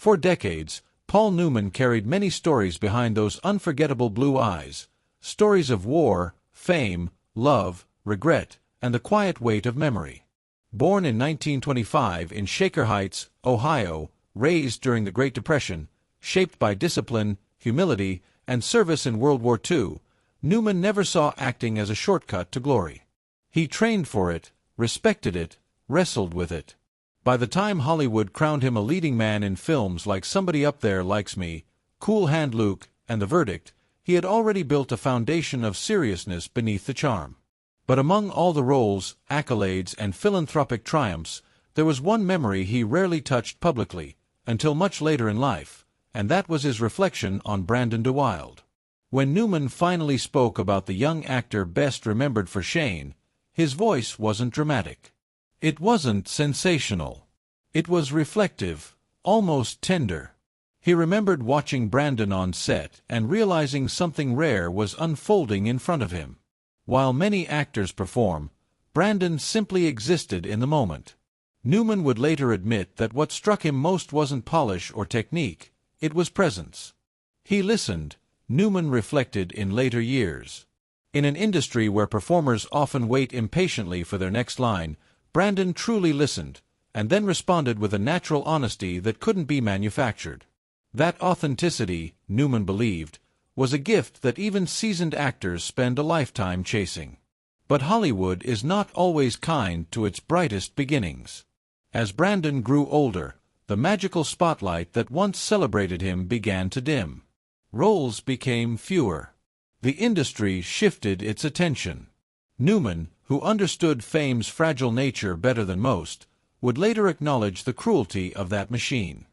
For decades, Paul Newman carried many stories behind those unforgettable blue eyes, stories of war, fame, love, regret, and the quiet weight of memory. Born in 1925 in Shaker Heights, Ohio, raised during the Great Depression, shaped by discipline, humility, and service in World War II, Newman never saw acting as a shortcut to glory. He trained for it, respected it, wrestled with it. By the time Hollywood crowned him a leading man in films like Somebody Up There Likes Me, Cool Hand Luke, and The Verdict, he had already built a foundation of seriousness beneath the charm. But among all the roles, accolades, and philanthropic triumphs, there was one memory he rarely touched publicly, until much later in life, and that was his reflection on Brandon De Wilde. When Newman finally spoke about the young actor best remembered for Shane, his voice wasn't dramatic. It wasn't sensational. It was reflective, almost tender. He remembered watching Brandon on set and realizing something rare was unfolding in front of him. While many actors perform, Brandon simply existed in the moment. Newman would later admit that what struck him most wasn't polish or technique, it was presence. He listened, Newman reflected in later years. In an industry where performers often wait impatiently for their next line, Brandon truly listened, and then responded with a natural honesty that couldn't be manufactured. That authenticity, Newman believed, was a gift that even seasoned actors spend a lifetime chasing. But Hollywood is not always kind to its brightest beginnings. As Brandon grew older, the magical spotlight that once celebrated him began to dim. Roles became fewer. The industry shifted its attention. Newman, who understood fame's fragile nature better than most, would later acknowledge the cruelty of that machine.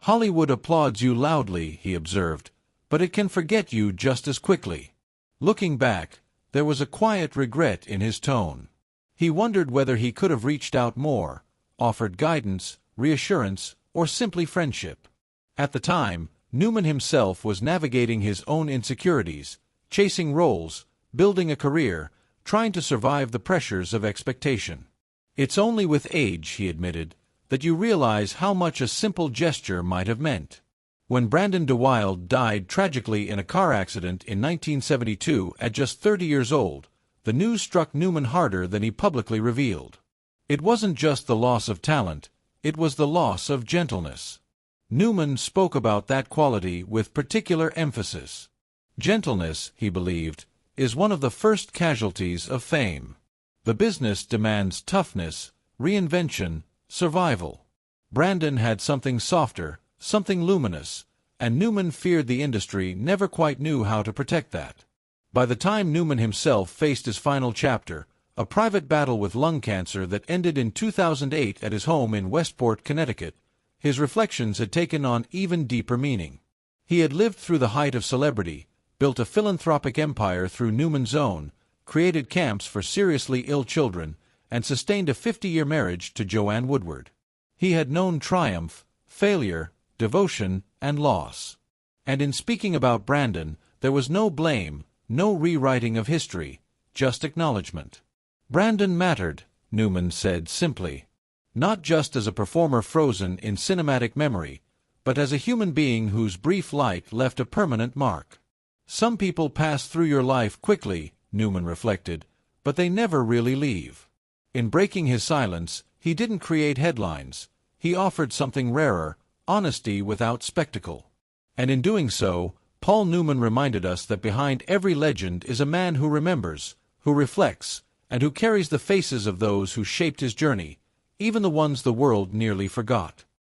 Hollywood applauds you loudly, he observed, but it can forget you just as quickly. Looking back, there was a quiet regret in his tone. He wondered whether he could have reached out more, offered guidance, reassurance, or simply friendship. At the time, Newman himself was navigating his own insecurities, chasing roles, building a career, trying to survive the pressures of expectation. It's only with age, he admitted, that you realize how much a simple gesture might have meant. When Brandon De Wilde died tragically in a car accident in 1972 at just 30 years old, the news struck Newman harder than he publicly revealed. It wasn't just the loss of talent, it was the loss of gentleness. Newman spoke about that quality with particular emphasis. Gentleness, he believed, is one of the first casualties of fame. The business demands toughness, reinvention, survival. Brandon had something softer, something luminous, and Newman feared the industry never quite knew how to protect that. By the time Newman himself faced his final chapter, a private battle with lung cancer that ended in 2008 at his home in Westport, Connecticut, his reflections had taken on even deeper meaning. He had lived through the height of celebrity, built a philanthropic empire through Newman's own, created camps for seriously ill children, and sustained a 50-year marriage to Joanne Woodward. He had known triumph, failure, devotion, and loss. And in speaking about Brandon, there was no blame, no rewriting of history, just acknowledgement. Brandon mattered, Newman said simply. Not just as a performer frozen in cinematic memory, but as a human being whose brief light left a permanent mark. Some people pass through your life quickly, Newman reflected, but they never really leave. In breaking his silence, he didn't create headlines. He offered something rarer, honesty without spectacle. And in doing so, Paul Newman reminded us that behind every legend is a man who remembers, who reflects, and who carries the faces of those who shaped his journey, even the ones the world nearly forgot.